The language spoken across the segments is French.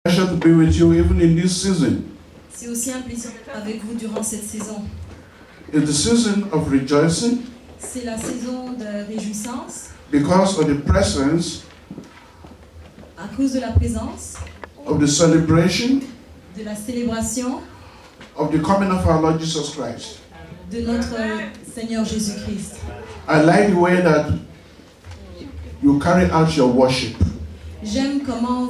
pleasure to be with you even in this season. C'est aussi un plaisir d'être avec vous durant cette saison. It's the season of rejoicing C'est la saison de réjouissance because of the presence à cause de la présence, of the celebration de la célébration of the coming of our Lord Jesus Christ. de notre Seigneur Jésus-Christ. I like the way that you carry out your worship. J'aime comment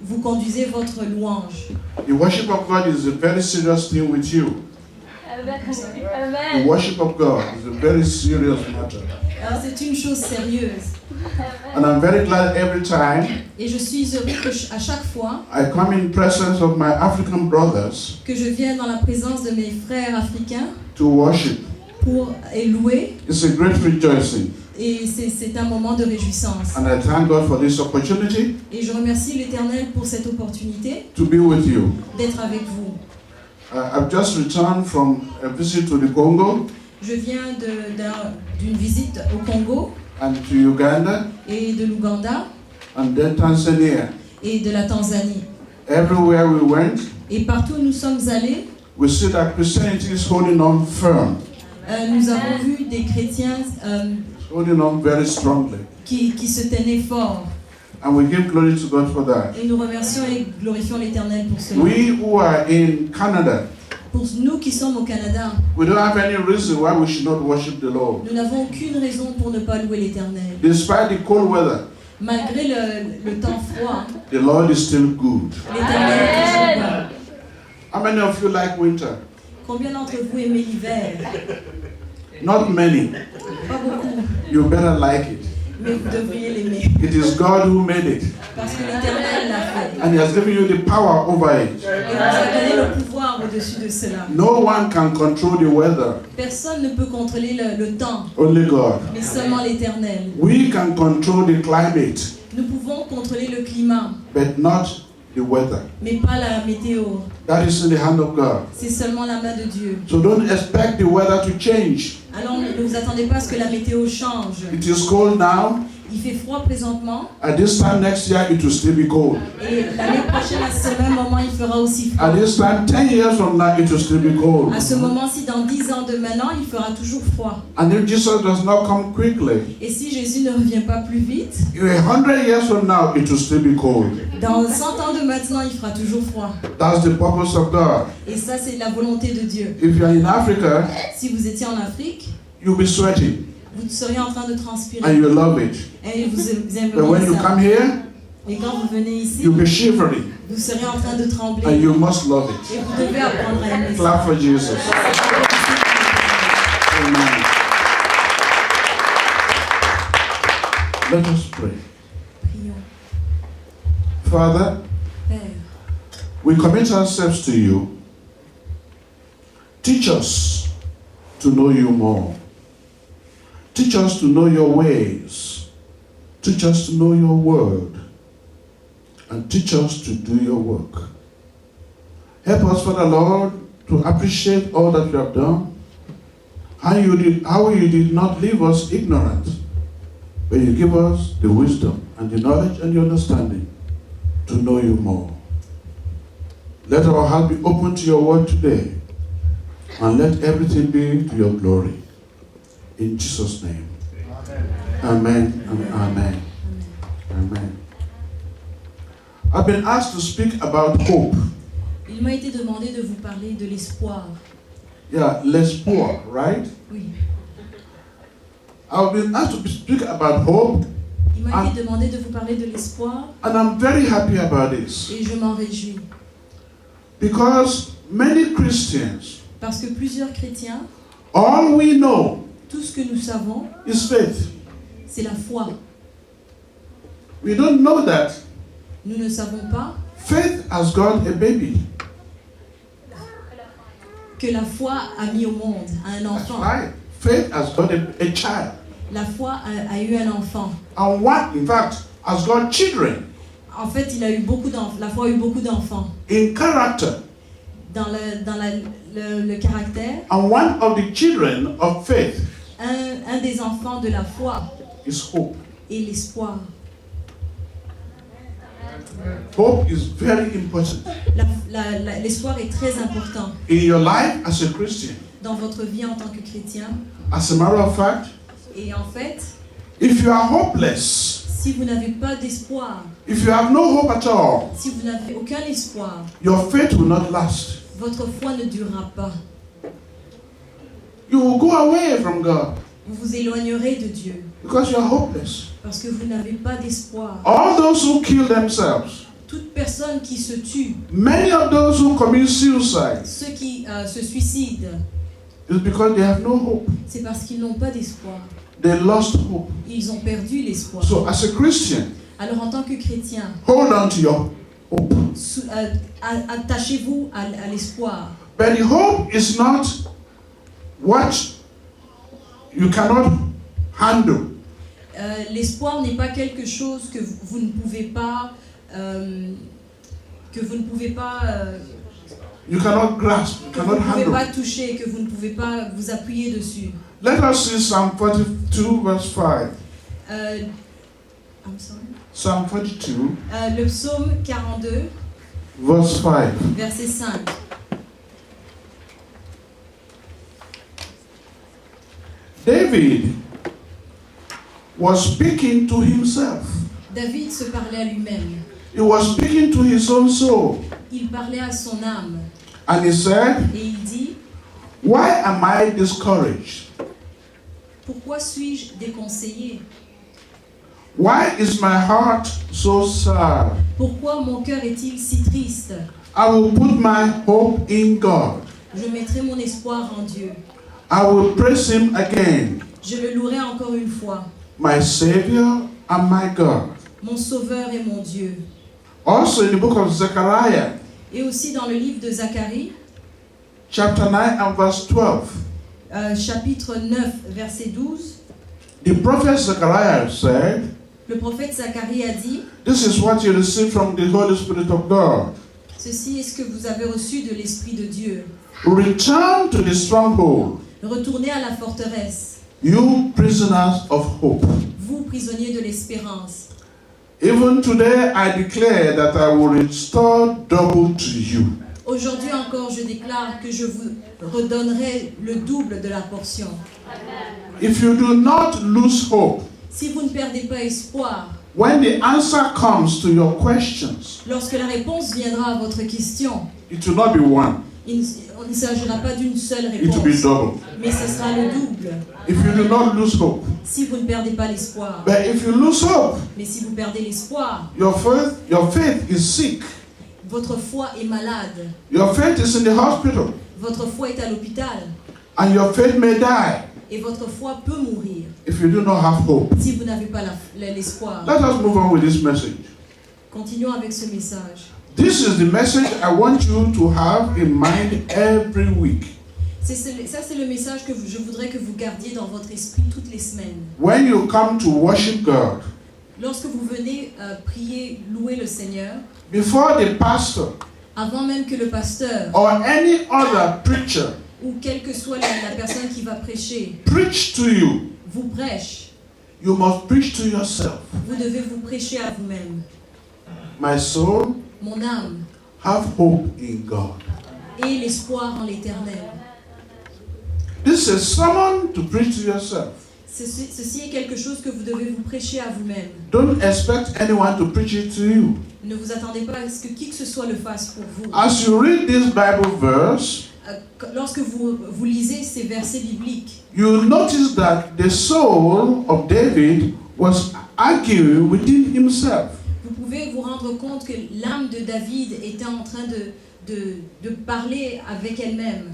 vous conduisez votre louange. The worship of God is a very serious thing with you. The worship of God is a very serious matter. Alors c'est une chose sérieuse. And I'm very glad every time Et je suis heureux que à chaque fois I come in presence of my African brothers que je viens dans la présence de mes frères africains to worship. pour louer. It's a great rejoicing. Et c'est un moment de réjouissance. And I thank God for this opportunity Et je remercie l'Éternel pour cette opportunité to be with you. d'être avec vous. I've just returned from a visit to the Congo Je viens d'une visite au Congo and to Uganda et de l'Ouganda and then Tanzania. et de la Tanzanie. Everywhere we went, Et partout où nous sommes allés, we see that Christianity is holding on firm, nous avons vu des chrétiens holding on very strongly. qui se tenaient fort. And we give glory to God for that. Et nous remercions et glorifions l'Éternel pour cela. We who are in Canada, Pour nous qui sommes au Canada, we don't have any reason why we should not worship the Lord. nous n'avons aucune raison pour ne pas louer l'Éternel. Despite the cold weather, Malgré le temps froid, the Lord is still good. l'Éternel est toujours bon. How many of you like winter? Combien d'entre vous aimez l'hiver? Not many. Pas beaucoup, You better like it. mais vous devriez l'aimer. It is God who made it, Parce que l'Éternel l'a fait. and He has given you the power over it. Et vous a donné le pouvoir au-dessus de cela. No one can control the weather, Personne ne peut contrôler le temps, only God. mais seulement l'Éternel. We can control the climate, Nous pouvons contrôler le climat, but not the weather. mais pas la météo. That is in the hand of God. C'est seulement la main de Dieu. So don't expect the weather to change. Alors ne vous attendez pas à ce que la météo change. It is cold now. Il fait froid présentement At this time next year, it will still be cold. et l'année prochaine à ce même moment il fera aussi froid. At this time, 10 years from now, it will still be cold. À ce moment-ci, dans 10 ans de maintenant, il fera toujours froid. And if Jesus does not come quickly, Et si Jésus ne revient pas plus vite, 100 years from now, it will still be cold. dans 100 ans de maintenant, il fera toujours froid. That's the purpose of God. Et ça, c'est la volonté de Dieu. If you're in Africa, Si vous étiez en Afrique, you'll be sweating vous seriez en train de and transpirer. you love it. Et vous But when aimeriez you ça. come here, Et quand vous venez ici, you'll be shivering vous seriez en train de and trembler. you must love it. Et vous devez apprendre à aimer ça. Clap for Jesus. Amen. Let us pray. Prions. Father, Père, we commit ourselves to you. Teach us to know you more. Teach us to know your ways. Teach us to know your word. And teach us to do your work. Help us, Father Lord, to appreciate all that you have done. How you did not leave us ignorant, but you give us the wisdom and the knowledge and the understanding to know you more. Let our heart be open to your word today, and let everything be to your glory. In Jesus' name. Amen and amen. Amen. I've been asked to speak about hope. il m'a été demandé de vous parler de l'espoir. Yeah, l'espoir, right? Oui. I've been asked to speak about hope, Il m'a été demandé de vous parler de l'espoir and I'm very happy about this. et je m'en réjouis. Because many Christians, Parce que plusieurs chrétiens, all we know tout ce que nous savons, is faith. c'est la foi. We don't know that Nous ne savons pas faith has got a baby. que la foi a mis au monde un That's enfant. right. Faith has got a child. La foi a eu un enfant. And one, in fact, has got children En fait, il a eu beaucoup d'enfants. La foi a eu beaucoup d'enfants. in character. Dans le caractère, And one of the children of faith un des enfants de la foi is hope. est l'espoir. Hope is very important L'espoir est très important in your life as a Christian. dans votre vie en tant que chrétien. As a matter of fact, Et en fait, if you are hopeless, si vous n'avez pas d'espoir, if you have no hope at all, si vous n'avez aucun espoir, your faith will not last. votre foi ne durera pas. You will go away from God Vous vous éloignerez de Dieu because you are hopeless. parce que vous n'avez pas d'espoir. All those who kill themselves, Toute personne qui se tue, many of those who commit suicide, ceux qui se suicident, is because they have no hope. c'est parce qu'ils n'ont pas d'espoir. They lost hope. Ils ont perdu l'espoir. So as a Christian, Alors en tant que chrétien, hold on to your hope. attachez-vous à l'espoir. But the hope is not what you cannot handle. L'espoir n'est pas quelque chose que vous ne pouvez pas You cannot grasp, you que vous cannot ne pouvez pas handle. toucher, que vous ne pouvez pas vous appuyer dessus. Let us see Psalm 42 verse 5. I'm sorry. Psalm 42 Le psaume 42, verse 5. verset 5. David was speaking to himself. David se parlait à lui-même. He was speaking to his own soul. Il parlait à son âme. And he said, Et il dit, why am I discouraged? pourquoi suis-je déconseillé? Why is my heart so sad? Pourquoi mon cœur est-il si triste? I will put my hope in God. Je mettrai mon espoir en Dieu. I will praise him again, Je le louerai encore une fois. my Savior and my God. Mon sauveur et mon Dieu. Also in the book of Zechariah, Et aussi dans le livre de Zacharie, chapter 9 and verse 12, chapitre 9, verset 12, the prophet Zechariah said, le prophète Zacharie a dit, this is what you receive from the Holy Spirit of God. ceci est ce que vous avez reçu de l'Esprit de Dieu. Return to the stronghold, Retournez à la forteresse, you prisoners of hope. vous prisonniers de l'espérance. Even today I declare that I will restore double to you. Aujourd'hui encore, je déclare que je vous redonnerai le double de la portion. If you do not lose hope, Si vous ne perdez pas espoir, when the answer comes to your questions, lorsque la réponse viendra à votre question, it will not be one, il ne s'agira pas d'une seule it will be réponse, double. mais ce sera le double. If you do not lose hope, Si vous ne perdez pas l'espoir, but if you lose hope, mais si vous perdez l'espoir, your faith is sick. votre foi est malade, Your faith is in the hospital, votre foi est à l'hôpital, and your faith may die et votre foi peut mourir if you do not have hope. si vous n'avez pas l'espoir. Let us move on with this message. Continuons avec ce message. This is the message I want you to have in mind every week. Ça, c'est le message que je voudrais que vous gardiez dans votre esprit toutes les semaines. When you come to worship God, Lorsque vous venez prier, louer le Seigneur, before the pastor avant même que le pasteur or any other preacher ou quelle que soit la personne qui va prêcher preach to you, vous prêche, you must preach to yourself. vous devez vous prêcher à vous-même. My soul, Mon âme, have hope in God. et l'espoir en l'Éternel. This is a sermon to preach to yourself. Ceci est quelque chose que vous devez vous prêcher à vous-même. Don't expect anyone to preach it to you. Ne vous attendez pas à ce que qui que ce soit le fasse pour vous. As you read this Bible verse, Lorsque vous lisez ces versets bibliques, you notice that the soul of David was arguing within himself. vous pouvez vous rendre compte que l'âme de David était en train de parler avec elle-même.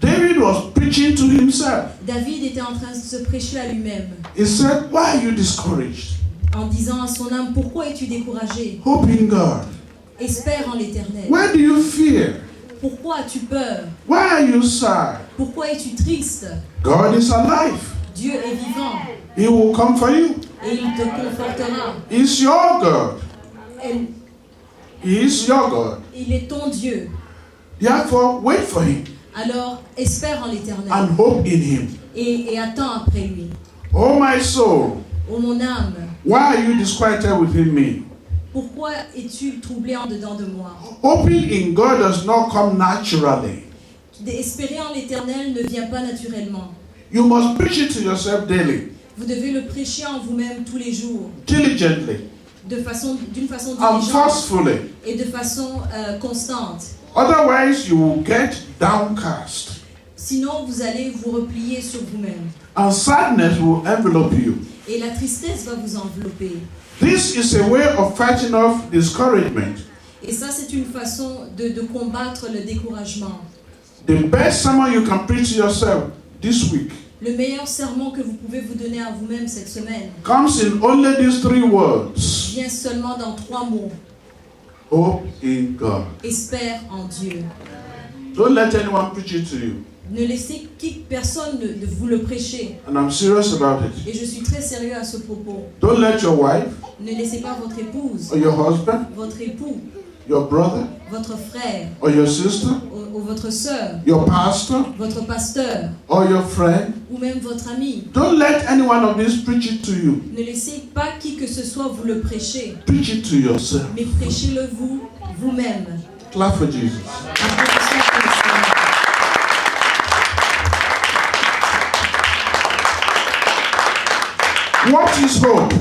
David was preaching to himself. David était en train de se prêcher à lui-même, He said, why are you discouraged? en disant à son âme, pourquoi es-tu découragé? Hope in God. Espère en l'Éternel. Why do you fear? Pourquoi as-tu peur? Why are you sad? Pourquoi es-tu triste? God is alive. Dieu est vivant He will come for you. et il te confortera. He's your God. Elle- He is your God. Il est ton Dieu. Therefore, wait for him Alors espère en l'Éternel and hope in him. et attends après lui. Oh, my soul, Ô mon âme, why are you disquieted within me? Pourquoi es-tu troublé en dedans de moi? Hoping in God does not come naturally. Espérer en l'Éternel ne vient pas naturellement. You must preach it to yourself daily, Vous devez le prêcher en vous-même tous les jours, diligently, d'une façon and diligente forcefully. et de façon constante. Otherwise, you will get downcast, Sinon, vous allez vous replier sur vous-même. and sadness will envelop you. Et la tristesse va vous envelopper. This is a way of fighting off discouragement. Et ça, c'est une façon de combattre le découragement. The best sermon you can preach to yourself this week Le meilleur sermon que vous pouvez vous donner à vous-même cette semaine comes in only these 3 words. vient seulement dans 3 mots. Hope in God. Espère en Dieu. Don't let anyone preach it to you. Ne laissez personne de vous le prêcher. And I'm serious about it. Et je suis très sérieux à ce propos. Don't let your wife Ne laissez pas votre épouse, or your husband, votre époux, your brother votre frère or your sister, ou votre sœur, your pastor votre pasteur or your friend. ou même votre ami. Don't let any one of these preach it to you. Ne laissez pas qui que ce soit vous le prêcher, Preach it to yourself. mais prêchez-le vous-même. Clap for Jesus. Applaudissements pour le Seigneur. What is hope?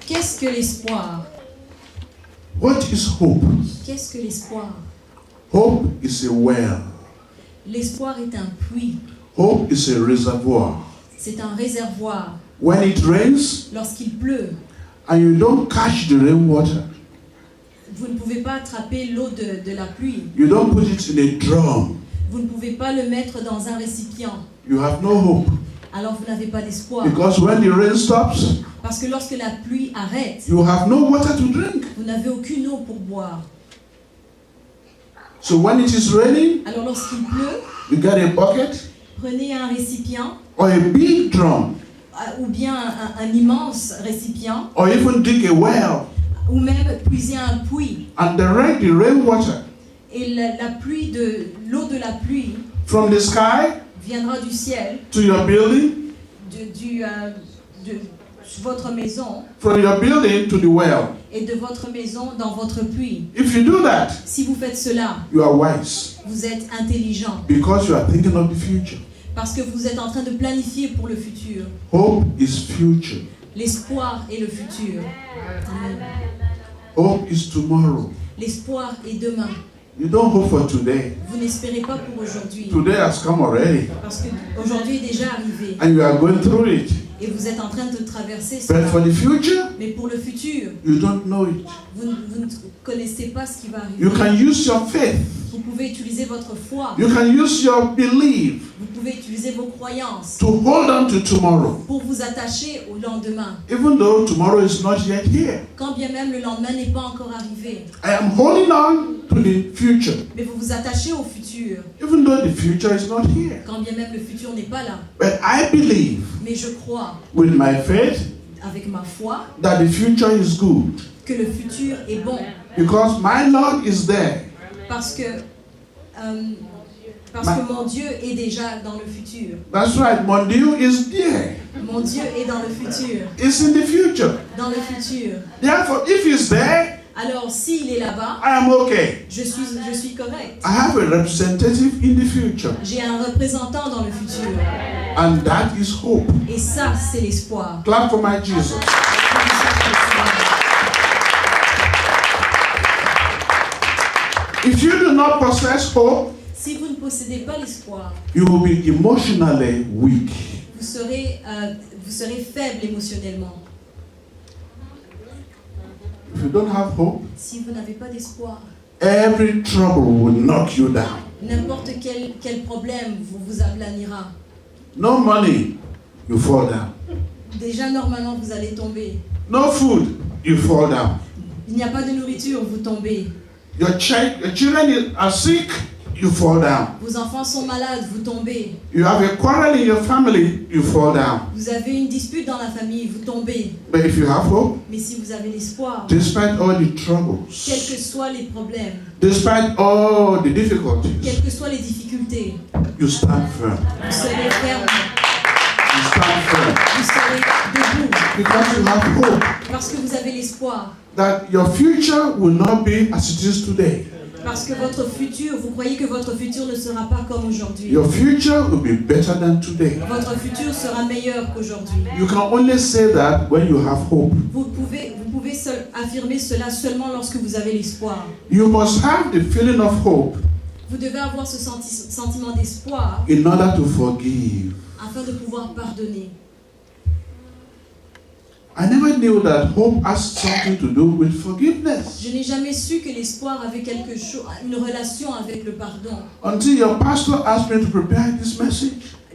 Qu'est-ce que l'espoir? What is hope? Qu'est-ce que l'espoir? Hope is a well. L'espoir est un puits, Hope is a reservoir. c'est un réservoir. When it rains Lorsqu'il pleut, and you don't catch the rainwater, vous ne pouvez pas attraper l'eau de la pluie. you don't put it in a drum, Vous ne pouvez pas le mettre dans un récipient. you have no hope. Alors vous n'avez pas d'espoir. Because when the rain stops, Parce que lorsque la pluie arrête, you have no water to drink. vous n'avez aucune eau pour boire. So when it is raining, Alors lorsqu'il pleut, you get a bucket prenez un récipient or a big drum ou bien un immense récipient or even dig a well ou même puiser un puits. and direct the rainwater Et la pluie l'eau de la pluie from the sky viendra du ciel, to your building, de votre maison from your building to the well. et de votre maison dans votre puits. If you do that, Si vous faites cela, you are wise vous êtes intelligent because you are thinking of the future. parce que vous êtes en train de planifier pour le futur. Hope is future. L'espoir est le futur. Amen. Hope is tomorrow. L'espoir est demain. You don't hope for today. Vous n'espérez pas pour aujourd'hui Today has come already parce que aujourd'hui est déjà arrivé and you are going through it. et vous êtes en train de traverser But cela. for the future, Mais pour le futur, you don't know it. vous ne connaissez pas ce qui va You arriver. can use your faith. Vous pouvez utiliser votre foi. You can use your belief Vous pouvez utiliser vos croyances to hold on to tomorrow. pour vous attacher au lendemain. Even though tomorrow is not yet here. Quand bien même le lendemain n'est pas encore arrivé. I am holding on to the future. Mais vous vous attachez au futur. Even though the future is not here. Quand bien même le futur n'est pas là. But I believe Mais je crois, with my faith avec ma foi, that the future is good. que le futur est bon. Because my Lord is there. Parce que mon Dieu est déjà dans le futur. That's right. Mon Dieu is there. Mon Dieu est dans le futur. It's in the future. Dans le futur. Therefore, if he's there, Alors, s'il est là-bas, I am okay. je suis correct. I have a representative in the future. J'ai un représentant dans le futur. And that is hope. Et ça, c'est l'espoir. Clap for my Jesus. If you do not possess hope, Si vous ne possédez pas l'espoir, you will be emotionally weak. vous serez faible émotionnellement. If you don't have hope, Si vous n'avez pas d'espoir, every trouble will knock you down. n'importe quel problème vous aplanira. No money, you fall down. Déjà, normalement, vous allez tomber. No food, you fall down. Il n'y a pas de nourriture, vous tombez. Your children are sick, you fall down. Vos enfants sont malades, vous tombez. You have a quarrel in your family, you fall down. Vous avez une dispute dans la famille, vous tombez. But if you have hope, Mais si vous avez l'espoir, despite all the quels troubles, que soient les problèmes, despite all the difficulties, quelles que soient les difficultés, you stand firm. vous serez ferme. You stand firm. vous serez debout. Because you have hope Parce que vous avez l'espoir. that your future will not be as it is today. Parce que votre futur, vous croyez que votre futur ne sera pas comme aujourd'hui. Your future will be better than today. Votre futur sera meilleur qu'aujourd'hui. You can only say that when you have hope. Vous pouvez seul affirmer cela seulement lorsque vous avez l'espoir. You must have the feeling of hope Vous devez avoir ce sentiment d'espoir in order to forgive. afin de pouvoir pardonner. I never knew that hope has something to do with forgiveness Je n'ai jamais su que l'espoir avait quelque chose, une relation avec le pardon, until your pastor asked me to prepare this message.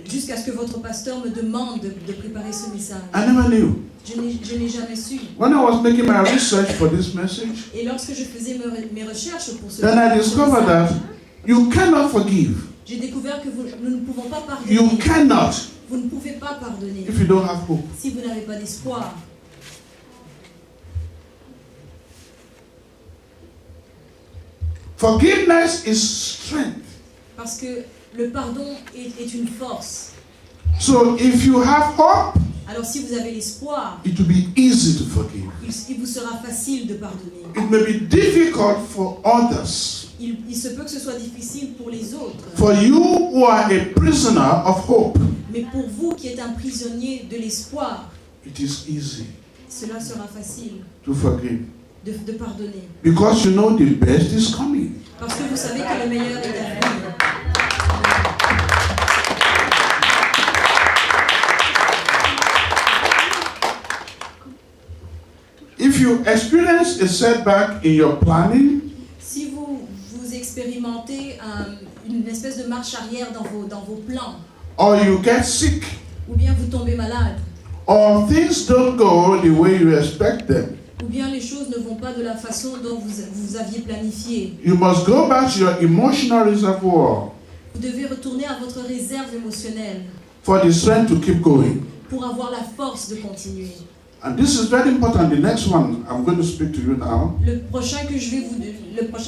jusqu'à ce que votre pasteur me demande de préparer ce message. I never knew. Je n'ai jamais su. When I was making my research for this message, Et lorsque je faisais mes recherches pour ce then I pour ce discovered message, that you cannot forgive. j'ai découvert que nous ne pouvons pas pardonner. You cannot Vous ne pouvez pas pardonner if you don't have hope. si vous n'avez pas d'espoir. Forgiveness is strength. Parce que le pardon est une force. So if you have hope, Alors si vous avez l'espoir, it will be easy to forgive. il vous sera facile de pardonner. It may be difficult for others. Il se peut que ce soit difficile pour les autres. For you who are a prisoner of hope, Mais pour vous qui êtes un prisonnier de l'espoir, it is easy cela sera facile to forgive. de pardonner. Because you know the best is coming. Parce que vous savez que le meilleur est à venir. If you experience a setback in your planning, Si vous expérimentez une espèce de marche arrière dans vos plans, or you get sick, ou bien vous tombez malade, or things don't go the way you expect them, ou bien les choses ne vont pas de la façon dont vous aviez planifié, you must go back to your emotional reservoir vous devez retourner à votre réserve émotionnelle for the strength to keep going. pour avoir la force de continuer. And this is very important. The next one I'm going to speak to you now. Le prochain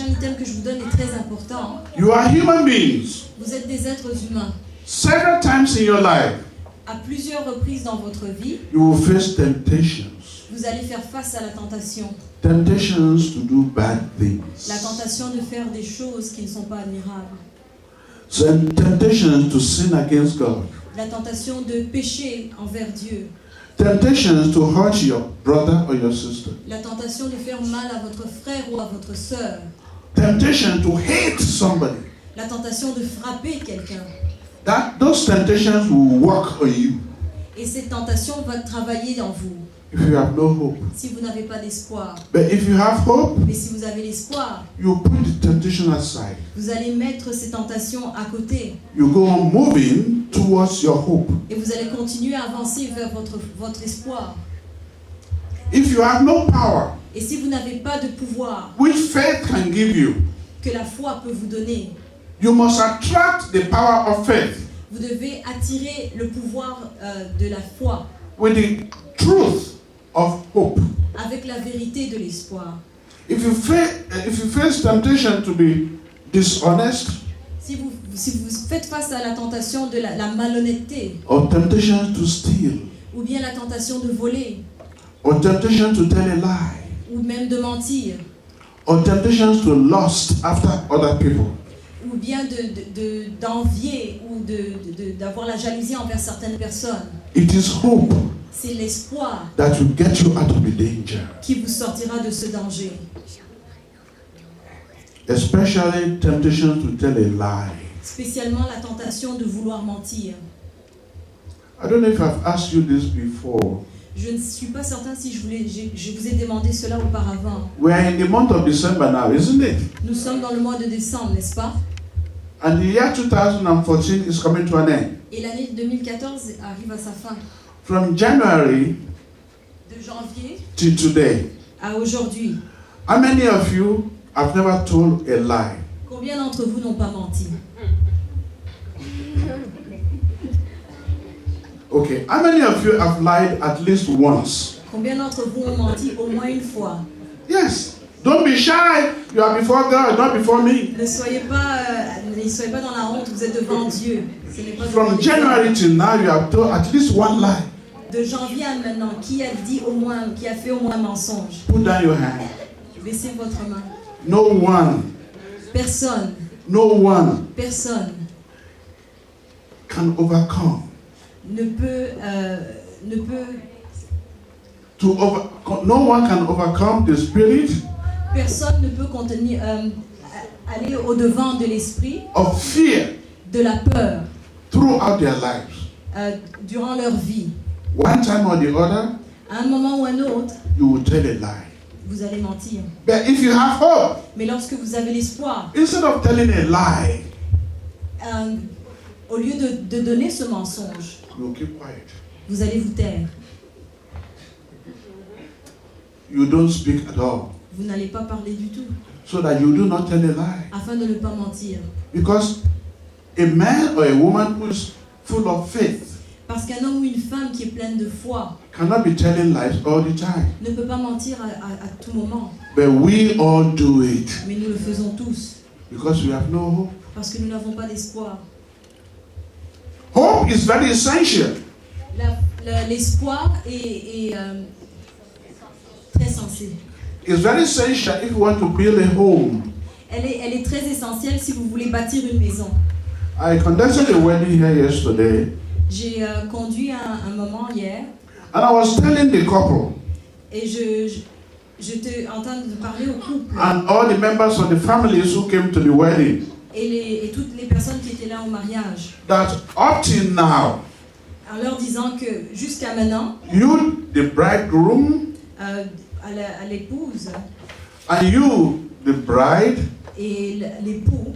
item que je vous donne est très important. You are human beings. Vous êtes des êtres humains. Several times in your life, À plusieurs reprises dans votre vie, you will face temptations. vous allez faire face à la tentation. Temptations to do bad things. La tentation de faire des choses qui ne sont pas admirables. Temptations to sin against God. La tentation de pécher envers Dieu. Temptations to hurt your brother or your sister. La tentation de faire mal à votre frère ou à votre sœur. Temptation to hate somebody. La tentation de frapper quelqu'un. Those temptations will work on you Et cette tentation va travailler en vous if you have no hope. si vous n'avez pas d'espoir. But if you have hope, Mais si vous avez l'espoir, you put the temptation aside. vous allez mettre ces tentations à côté. You go on moving towards your hope. Et vous allez continuer à avancer vers votre espoir. If you have no power, Et si vous n'avez pas de pouvoir which faith can give you, que la foi peut vous donner, you must attract the power of faith vous devez attirer le pouvoir de la foi with the truth of hope. avec la vérité de l'espoir. If you face temptation to be dishonest, Si vous faites face à la tentation de la malhonnêteté, or temptation to steal, ou bien la tentation de voler, or temptation to tell a lie, ou même de mentir, or temptation to lust after other people, ou bien d'envier ou d'avoir la jalousie envers certaines personnes, it is hope c'est l'espoir that will get you out of the danger. qui vous sortira de ce danger. Especially temptation to tell a lie. Spécialement la tentation de vouloir mentir. I don't know if I've asked you this before. Je ne suis pas certain si je vous ai demandé cela auparavant. We are in the month of December now, isn't it? Nous sommes dans le mois de décembre, n'est-ce pas? And the year 2014 is coming to an end. Et l'année 2014 arrive à sa fin. From January De janvier to today, à aujourd'hui. how many of you have never told a lie? Combien d'entre vous n'ont pas menti? Okay, how many of you have lied at least once? Combien d'entre vous ont menti au moins une fois? Yes. Don't be shy. You are before God, not before me. Ne soyez pas dans la honte, vous êtes devant Dieu. Ce n'est pas devant From les January till now, you have told at least one lie. hommes. de janvier à maintenant, qui a dit au moins, qui a fait au moins mensonge? Put down your hand. Baissez votre main. No one, Personne, no one personne can overcome. ne peut No one can overcome the spirit personne ne peut contenir, aller au-devant de l'esprit, of fear de la peur throughout their lives. Durant leur vie. One time or the other, À un moment ou un autre, you will tell a lie. vous allez mentir. But if you have hope, Mais lorsque vous avez l'espoir, instead of telling a lie, au lieu de donner ce mensonge, you will keep quiet. vous allez vous taire. You don't speak at all, Vous n'allez pas parler du tout, so that you do not tell a lie. afin de ne pas mentir. Because a man or a woman who is full of faith Parce qu'un homme ou une femme qui est pleine de foi cannot be telling lies all the time. ne peut pas mentir à tout moment. But we all do it Mais nous le faisons tous, because we have no hope. parce que nous n'avons pas d'espoir. Hope is very essential. L'espoir est très sensé. It's very essential if you want to build a home. Elle est très essentielle si vous voulez bâtir une maison. I conducted a wedding here yesterday, J'ai conduit un moment hier and I was telling the couple et j'étais en train de parler au couple and all the members of the families who came to the wedding et toutes les personnes qui étaient là au mariage, that up till now, en leur disant que jusqu'à maintenant, you, the bridegroom, à l'épouse and you, the bride, et l'époux,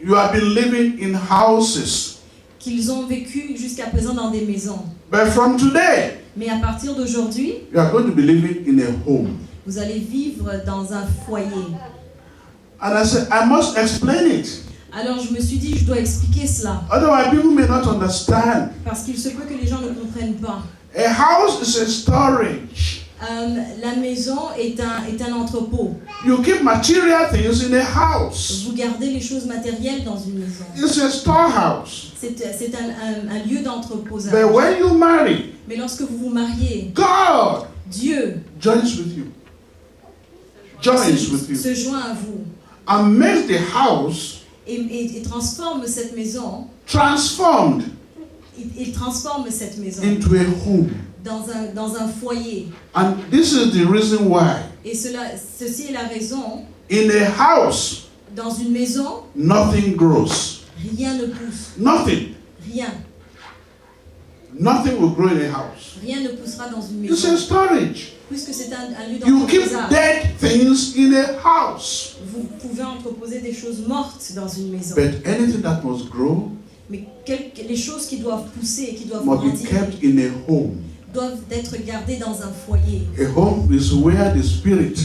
you have been living in houses. qu'ils ont vécu jusqu'à présent dans des maisons. But from today, Mais à partir d'aujourd'hui, you are going to be living in a home. vous allez vivre dans un foyer. And I said, I must explain it. Alors je me suis dit, je dois expliquer cela, Otherwise, people may not understand. parce qu'il se peut que les gens ne comprennent pas. A house is a storage. La maison est un entrepôt. You keep material things in a house. Vous gardez les choses matérielles dans une maison. It's a storehouse. C'est un lieu d'entreposage. But when you marry, Mais lorsque vous vous mariez, God Dieu joins with you. Joins with you. se joint à vous And makes the house et transforme cette maison. transformed Il transforme cette maison into a home. dans un foyer. And this is the reason why Et ceci est la raison. in a house, Dans une maison, nothing grows. rien ne pousse. Nothing. Rien. Nothing will grow in a house. Rien ne poussera dans une It's maison. a storage. Puisque c'est un lieu You keep d'entreposage. dead things in a house. Vous pouvez entreposer des choses mortes dans une maison. But anything that must grow Mais les choses qui doivent pousser, qui doivent must be grandir, kept in a home. doivent être gardées dans un foyer. A home is where the spirit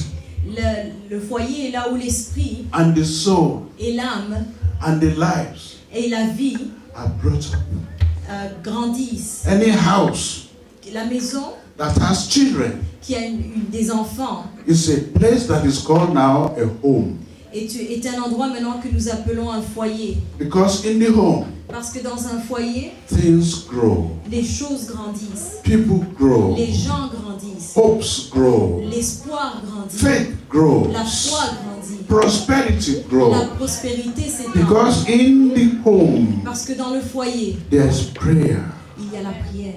Le foyer est là où l'esprit and the soul et l'âme and the lives et la vie are brought up. grandissent. Any house La maison that has children qui a des enfants is a place that is called now a home. est un endroit maintenant que nous appelons un foyer. Because in the home, Parce que dans un foyer, things grow, les choses grandissent. people grow, Les gens grandissent. hopes grow, L'espoir grandit. faith grows, La foi grandit. prosperity La grows. prospérité s'étend. Because in the home, Parce que dans le foyer, there's prayer. il y a la prière.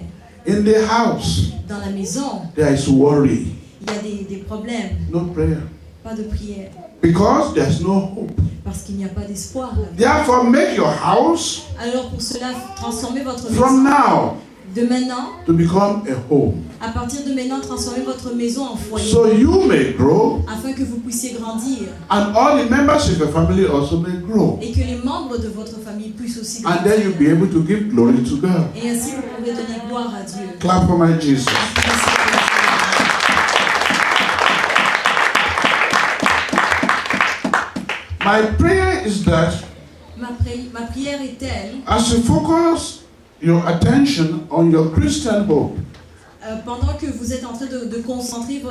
In the house, Dans la maison, there is worry. il y a des problèmes. No prayer. Pas de prière. Because there's no hope. Parce qu'il n'y a pas d'espoir. Therefore, make your house Alors pour cela, transformez votre from maison now de maintenant, to become a home. à partir de maintenant, transformez votre maison en foyer. So you may grow, Afin que vous puissiez grandir. and all the members of your family also may grow. Et que les membres de votre famille puissent aussi And then you'll be grandir. able to give glory to God. Et ainsi vous pourrez donner gloire à Dieu. Clap for my Jesus. Merci pour le My prayer is that Ma prière est telle, as you focus your attention on your Christian hope, pendant que vous êtes en train de concentrer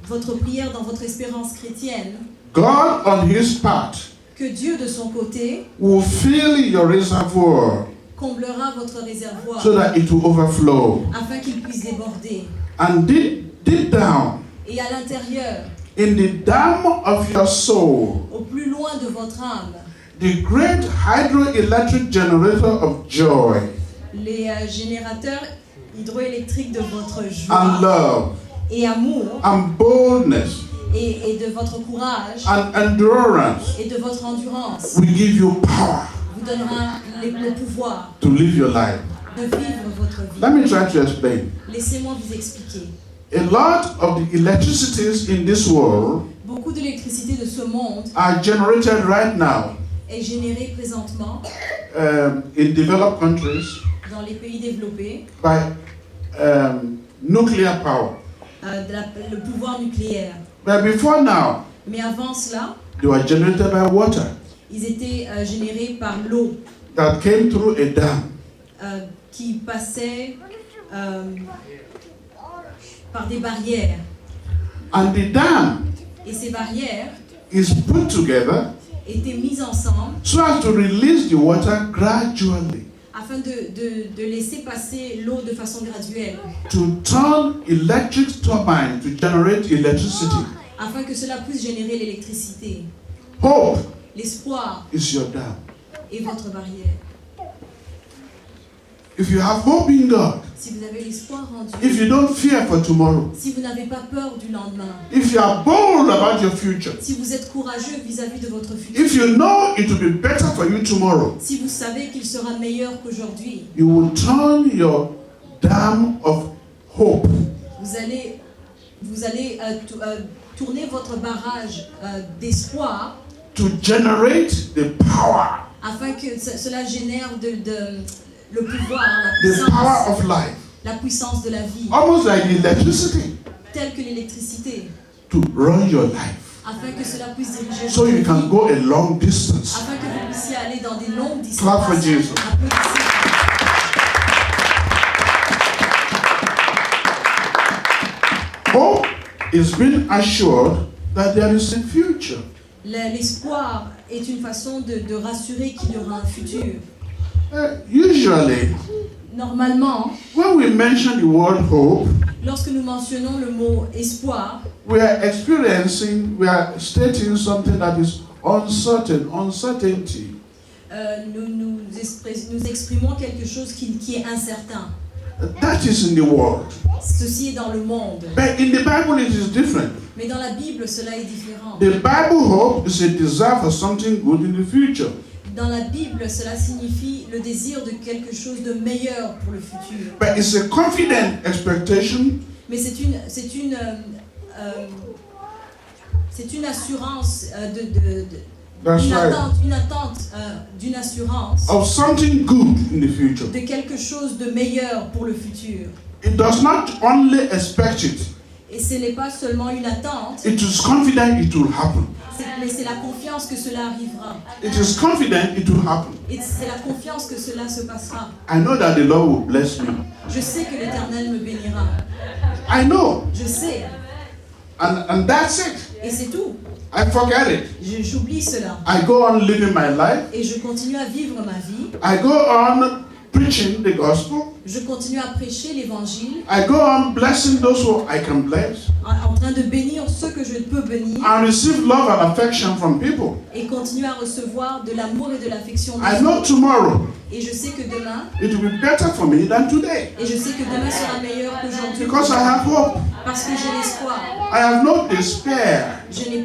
votre prière dans votre espérance chrétienne, God on his part que Dieu de son côté will fill your reservoir comblera votre réservoir so that it will overflow. afin qu'il puisse déborder. And deep down, Et à l'intérieur, in the dam of your soul, au plus loin de votre âme, the great hydroelectric generator of joy les générateurs hydroélectriques de votre and joie love et amour and boldness et de votre courage and endurance et de votre endurance will give you power vous donnera le pouvoir to live your life. de vivre votre vie. Let me try to explain. Laissez-moi vous expliquer. A lot of the electricities in this world Beaucoup d'électricité de ce monde are generated right now est générée présentement in developed countries dans les pays développés by nuclear power. le pouvoir nucléaire. But before now, Mais avant cela, they were generated by water ils étaient générés par l'eau that came through a dam. qui passait par des barrières. And the dam Et ces barrières is put together étaient mises ensemble so as to release the water gradually afin de laisser passer l'eau de façon graduelle, to turn electric turbine to generate electricity. afin que cela puisse générer l'électricité. Hope L'espoir is your dam. est votre barrière. If you have hope in God, Si vous avez l'espoir en if Dieu, you don't fear for tomorrow, si vous n'avez pas peur du lendemain, if you are bold about your future, si vous êtes courageux vis-à-vis de votre if futur, you know it will be better for you tomorrow, si vous savez qu'il sera meilleur qu'aujourd'hui, you will turn your dam of hope vous allez tourner votre barrage d'espoir to generate the power, afin que cela génère le pouvoir, the power of life, la puissance de la vie, almost like electricity, telle que l'électricité, to run your life. afin que cela puisse diriger So votre you can vie, go a long distance. afin que vous puissiez aller dans des longues distances. Clap for Jesus. Applaudissez. Hope is being assured that there is a future. L'espoir est une façon de rassurer qu'il y aura un futur. Usually, Normalement, when we mention the word hope, lorsque nous mentionnons le mot espoir, we are stating something that is uncertain, uncertainty. nous exprimons quelque chose qui est incertain. That is in the world. Ceci est dans le monde. But in the Bible, it is different. Mais dans la Bible, cela est différent. The Bible hope is a desire for something good in the future. Dans la Bible, cela signifie le désir de quelque chose de meilleur pour le futur. But it's a confident expectation Mais c'est une assurance That's right. une attente d'une assurance of something good in the future. de quelque chose de meilleur pour le futur. It does not only expect it, Et ce n'est pas seulement une attente, it is confident it will happen. mais c'est la confiance que cela arrivera. It is confident it will happen. Et c'est la confiance que cela se passera. I know that the Lord will bless me. Je sais que l'Éternel me bénira. I know. Je sais. And that's it. Et c'est tout. I forget it. J'oublie cela. I go on living my life. Et je continue à vivre ma vie. I go on preaching the gospel. Je continue à prêcher l'Évangile. I go on blessing those who I can bless. En train de bénir ceux que je peux bénir. I receive love and affection from people. Et continue à recevoir de l'amour et de l'affection des I know autres. tomorrow Et je sais que demain, it will be better for me than today. et je sais que demain sera meilleur qu'aujourd'hui. Because I have hope. Parce que j'ai l'espoir. I have no despair. Je n'ai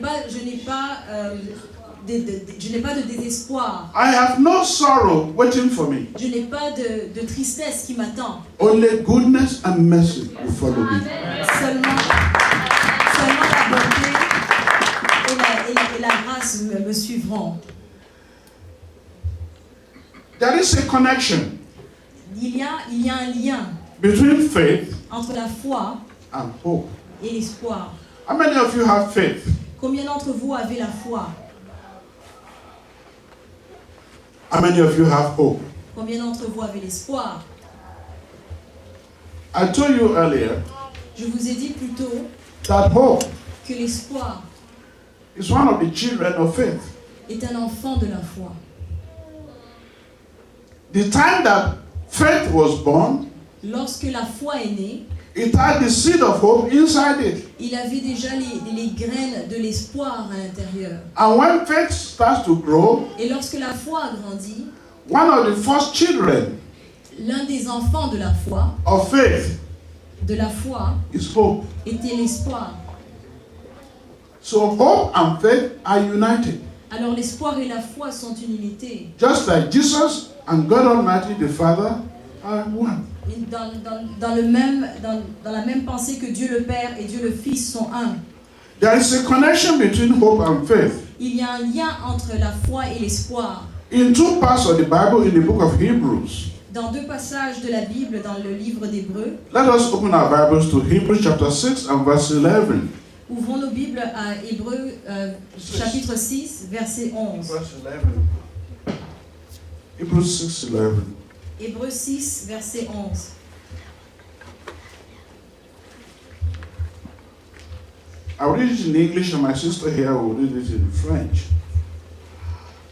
pas de désespoir. I have no sorrow waiting for me. Je n'ai pas de tristesse qui m'attend. Only goodness and mercy will follow me. Seulement la bonté et la grâce me suivront. There is a connection Il y a un lien between faith entre la foi and hope. et l'espoir. How many of you have faith? Combien d'entre vous avez la foi? How many of you have hope? Combien d'entre vous avez l'espoir? I told you earlier Je vous ai dit plus tôt that hope que l'espoir is one of the children of faith. est un enfant de la foi. the time that faith was born, lorsque la foi est née, it had the seed of hope inside it. il avait déjà les graines de l'espoir à l'intérieur. And when faith starts to grow, Et lorsque la foi a grandi, one of the first children l'un des enfants de la of faith is hope. était l'espoir. So hope and faith are united. Alors l'espoir et la foi sont une unité. Just like Jesus and God Almighty, the Father, are one. Dans la même pensée que Dieu le Père et Dieu le Fils sont un. There is a connection between hope and faith. Il y a un lien entre la foi et l'espoir. In two parts of the Bible, in the book of Hebrews. Dans deux passages de la Bible, dans le livre d'Hébreux. Let us open our Bibles to Hebrews chapter 6 and verse 11. Ouvrons nos Bibles à Hébreux chapitre 6, verset 11. Verse 11. Hebrews 6, 11. Hébreux 6, verset 11. I'll read it in English and my sister here will read it in French.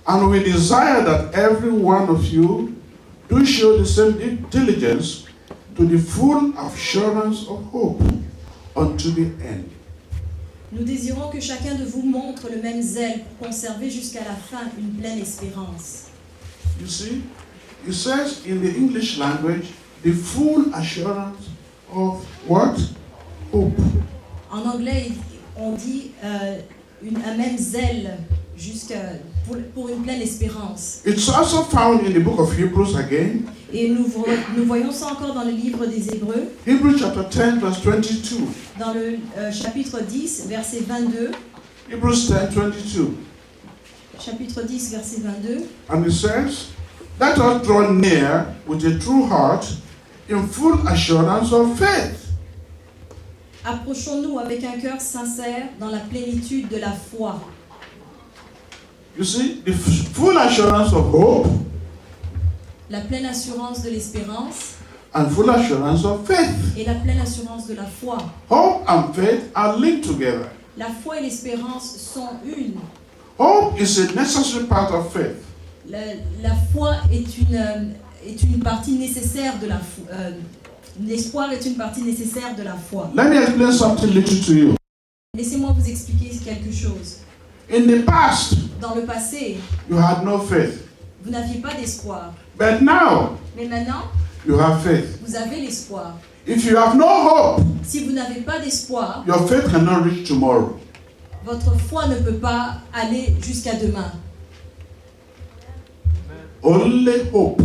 And we desire that every one of you do show the same diligence to the full assurance of hope unto the end. Nous désirons que chacun de vous montre le même zèle pour conserver jusqu'à la fin une pleine espérance. You see, it says in the English language, the full assurance of what? Hope. En anglais, on dit un même zèle pour une pleine espérance. It's also found in the book of Hebrews again. Et nous voyons ça encore dans le livre des Hébreux. Hebrews chapter 10 verse 22. Dans le chapitre 10, verset 22. Hebrews 10, 22. Chapitre 10, verset 22. And it says, let us draw near with a true heart in full assurance of faith. Approchons-nous avec un cœur sincère dans la plénitude de la foi. You see, the full assurance of hope La pleine assurance de l'espérance and full assurance of faith. et la pleine assurance de la foi. Hope and faith are linked together. La foi et l'espérance sont une. Hope is a necessary part of faith. La foi est une partie nécessaire de la foi. L'espoir est une partie nécessaire de la foi. Let me explain something little to you. Laissez-moi vous expliquer quelque chose. In the past, Dans le passé, you had no faith. vous n'aviez pas d'espoir. But now, Mais maintenant, you have faith. vous avez l'espoir. If you have no hope, Si vous n'avez pas d'espoir, your faith cannot reach tomorrow. votre foi ne peut pas aller jusqu'à demain. Only hope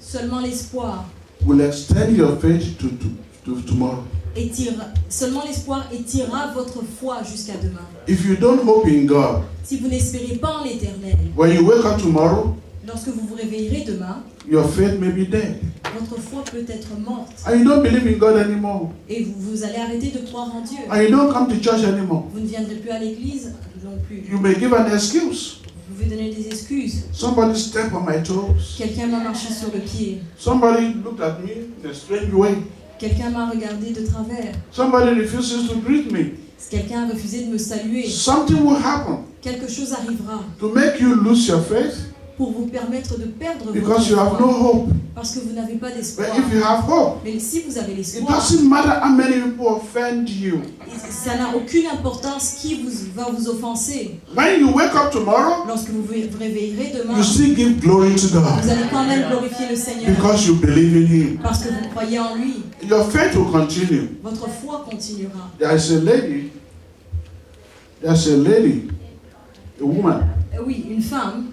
Seulement l'espoir will extend your faith to tomorrow. Seulement l'espoir étirera votre foi jusqu'à demain. If you don't hope in God, Si vous n'espérez pas en l'éternel, when you wake up tomorrow, lorsque vous vous réveillerez demain, your faith may be dead. votre foi peut être morte. And you don't believe in God anymore. Et vous allez arrêter de croire en Dieu. And you don't come to church anymore. Vous ne viendrez plus à l'église non plus. You may give an excuse. Vous pouvez donner des excuses. Somebody stepped on my toes. Quelqu'un m'a marché sur le pied. Somebody looked at me in a strange way. Quelqu'un m'a regardé de travers. Somebody refuses to greet me. Quelqu'un a refusé de me saluer. Something will happen Quelque chose arrivera to make you lose your faith pour vous permettre de perdre because votre you have no foi. hope. Parce que vous n'avez pas d'espoir. But if you have hope, Mais si vous avez it l'espoir, doesn't matter how many people offend you. ça n'a aucune importance qui va vous offenser. When you wake up tomorrow, Lorsque vous vous réveillerez demain, you still give glory to vous God allez quand même glorifier le Seigneur. because you believe in Him. Parce que vous croyez en lui. Your faith will continue. Votre foi continuera. There's a lady, a woman. Oui, une femme.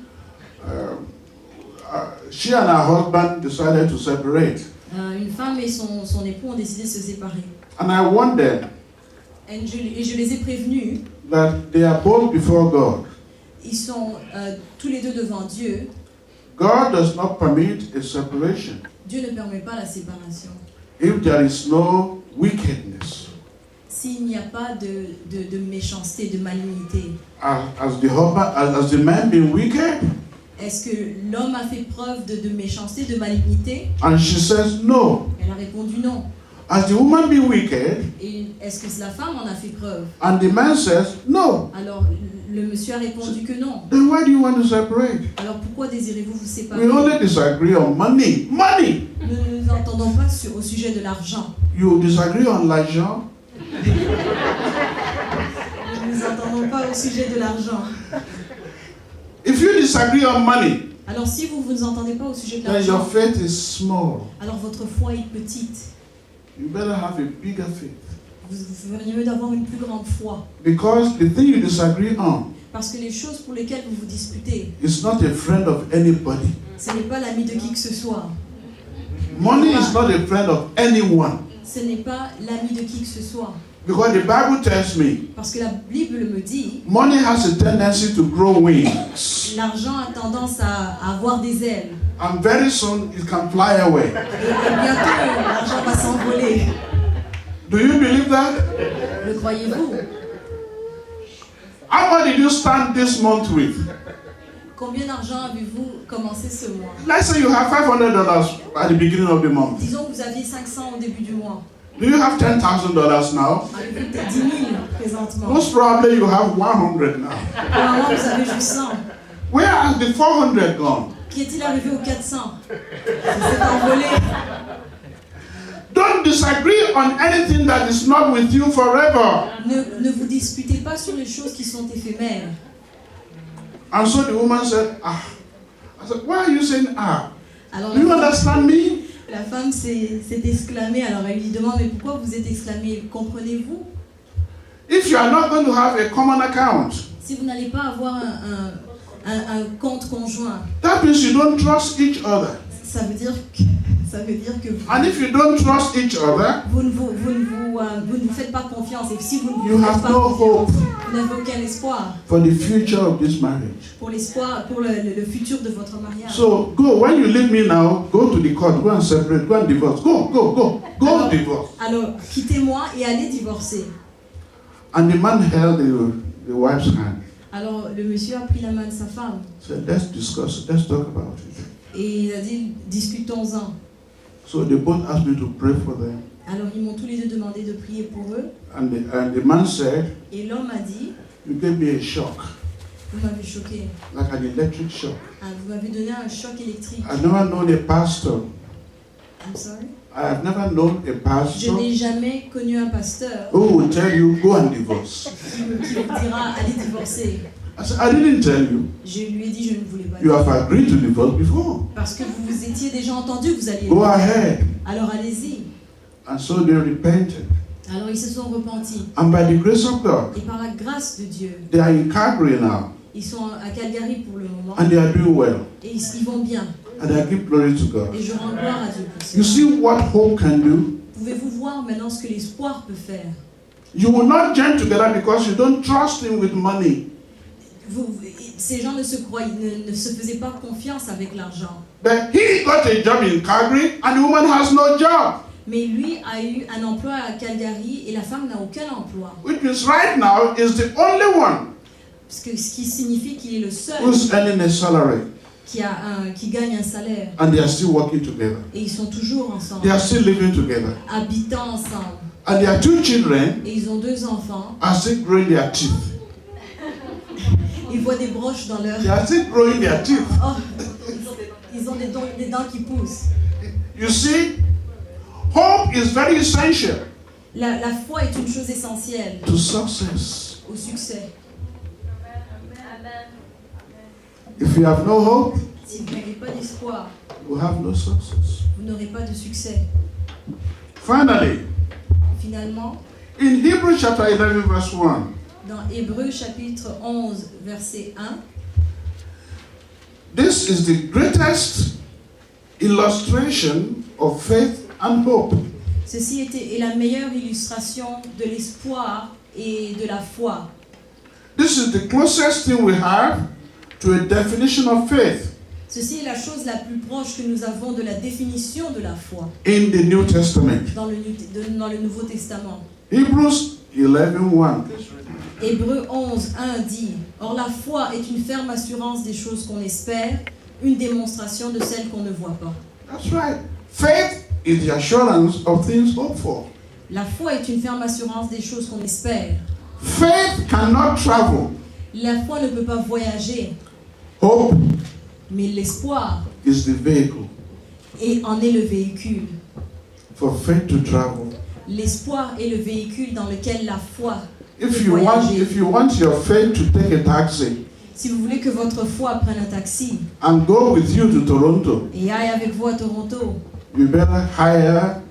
She and her husband decided to separate. Une femme et son époux ont décidé de se séparer. And I warned them Et je les ai prévenus. that they are both before God. Ils sont tous les deux devant Dieu. God does not permit a separation Dieu ne permet pas la séparation. if there is no wickedness. S'il n'y a pas de méchanceté, de malignité. Has the man been wicked? Est-ce que l'homme a fait preuve de méchanceté, de malignité? And she says no. Elle a répondu non. Has the woman been wicked? Et est-ce que la femme en a fait preuve? And the man says no. Alors Le monsieur a répondu que non. Then why do you want to separate? Alors pourquoi désirez-vous vous séparer? We only disagree on money. Money! Nous ne nous entendons pas au sujet de l'argent. You disagree on l'argent? Nous ne nous entendons pas au sujet de l'argent. If you disagree on money, Alors si vous ne vous entendez pas au sujet de then your l'argent, faith is small. alors votre foi est petite. You better have a bigger faith. Vous feriez mieux d'avoir une plus grande foi. Because the thing you disagree on Parce que les choses pour lesquelles vous vous disputez, is not a friend of anybody. ce n'est pas l'ami de qui que ce soit. Money is not a friend of anyone. Ce n'est pas l'ami de qui que ce soit. Because the Bible tells me Parce que la Bible me dit, money has a tendency to grow wings. l'argent a tendance à avoir des ailes. And very soon it can fly away. Et bientôt, l'argent va s'envoler. Do you believe that? Le croyez-vous? How much did you stand this month with? Combien d'argent avez-vous commencé ce mois? Let's say you have $500 at the beginning of the month. Disons que vous aviez 500 au début du mois. Do you have $10,000 now? Avez-vous peut-être 10 000 présentement? Most probably you have 100 now. Pour le moment, vous avez juste 100. Where has the 400 gone? Qui est-il arrivé aux 400? Ça s'est envolé. Don't disagree on anything that is not with you forever. Ne vous disputez pas sur les choses qui sont éphémères. And so the woman said, ah. I said, why are you saying ah? Alors Do you understand me? la femme s'est exclamée. Alors elle lui demande, mais pourquoi vous êtes exclamée? Comprenez-vous? If you are not going to have a common account, Si vous n'allez pas avoir un compte conjoint, that means you don't trust each other. ça veut dire que And if you don't trust each other, vous ne vous faites pas confiance. Et si vous ne you vous faites have pas no confiance, hope vous n'avez aucun espoir for the future of this marriage. pour le futur de votre mariage. So go, when you leave me now, go to the court, go and separate, go and divorce. Go divorce. Alors, quittez-moi et allez divorcer. And the man held the wife's hand. Alors, le monsieur a pris la main de sa femme Said, let's discuss it, let's talk about it. et il a dit, discutons-en. So they both asked me to pray for them. Alors, ils m'ont tous les deux demandé de prier pour eux. And the man said, Et l'homme a dit, you gave me a shock, vous m'avez choqué. like an electric shock. Ah, vous m'avez donné un choc électrique. I've never known a pastor. I'm sorry. I have never known a Je pastor n'ai jamais connu un pasteur who will tell you, go and divorce. qui vous dira, allez divorcer. I said, I didn't tell you. Je lui ai dit, je ne voulais pas. You have agreed to divorce before. Parce que vous vous étiez déjà entendu que vous alliez. Go ahead. Alors allez-y. And so they repented. Alors ils se sont repentis. And by the grace of God, Et par la grâce de Dieu, they are in Calgary now. ils sont à Calgary pour le moment. And they are doing well. Et ils vont bien. And I give glory to God. Et je rends gloire à Dieu pour You ça. see what hope can do? Pouvez-vous voir maintenant ce que l'espoir peut faire? You will not join together because you don't trust him with money. Ces gens ne se faisaient pas confiance avec l'argent. But he got a job in Calgary and the woman has no job. Mais lui a eu un emploi à Calgary et la femme n'a aucun emploi. Which means right now is the only one Ce qui signifie qu'il est le seul who's earning a salary. qui gagne un salaire. And they are still working together. Et ils sont toujours ensemble, They are still living together. habitant ensemble. And their two children Et ils ont 2 enfants. are still growing their teeth. Ils voient des broches dans leur... They are still growing their teeth. Oh, ils ont des dents qui poussent. You see, hope is very essential La foi est une chose essentielle to success. au succès. If you have no hope, Si vous n'avez pas d'espoir, you have no success. vous n'aurez pas de succès. Finally, Finalement, in Hebrews chapter 11 verse 1, dans Hébreux chapitre 11, verset 1, this is the greatest illustration of faith and hope. ceci est la meilleure illustration de l'espoir et de la foi. This is the closest thing we have to a definition of faith Ceci est la chose la plus proche que nous avons de la définition de la foi in the New Testament. dans le Nouveau Testament. Hebrews 11:1. Hébreux 11, 1 dit « Or la foi est une ferme assurance des choses qu'on espère, une démonstration de celles qu'on ne voit pas. » That's right. Faith is the assurance of things hoped for. La foi est une ferme assurance des choses qu'on espère. Faith cannot travel La foi ne peut pas voyager, Hope mais l'espoir is the vehicle en est le véhicule. for faith to travel. L'espoir est le véhicule dans lequel la foi If peut you voyager. want your faith to take a taxi Si vous voulez que votre foi prenne un taxi and go with you to Toronto, et aille avec vous à Toronto, you better hire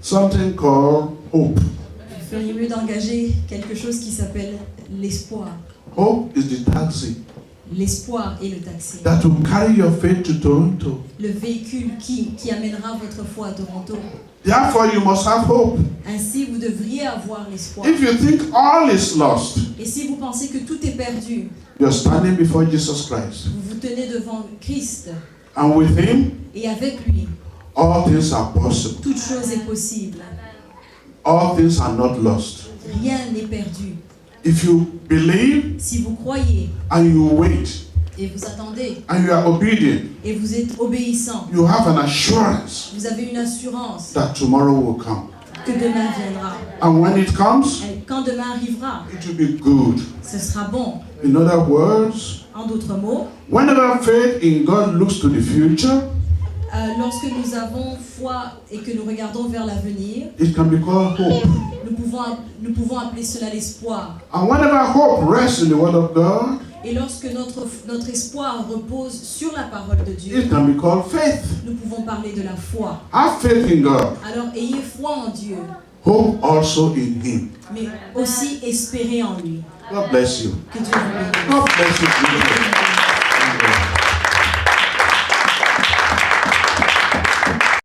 something called hope. vous feriez mieux d'engager quelque chose qui s'appelle l'espoir. Hope is the taxi L'espoir est le taxi. that will carry your faith to Toronto. Le véhicule qui amènera votre foi à Toronto. Therefore, you must have hope. Ainsi, vous devriez avoir l'espoir. If you think all is lost, Et si vous pensez que tout est perdu, you're standing before Jesus Christ. vous vous tenez devant Christ And with Him, et avec lui, all things are possible. toute chose est possible. All things are not lost. Rien n'est perdu. If you believe Si vous croyez and you wait et vous attendez and you are obedient, et vous êtes obéissant, you have an assurance vous avez une assurance that tomorrow will come. que demain viendra. And when it comes, Et quand demain arrivera, it will be good. ce sera bon. In other words, En d'autres mots, whenever faith in God looks to the future, lorsque nous avons foi et que nous regardons vers l'avenir, it can be called hope. nous pouvons appeler cela l'espoir. And whenever hope rests in the Word of God, Et lorsque notre espoir repose sur la parole de Dieu, it can be called faith. nous pouvons parler de la foi. Have faith in God. Alors ayez foi en Dieu, Hope also in Him. mais aussi espérez en lui. God bless you. Que Dieu vous bénisse. God bless you.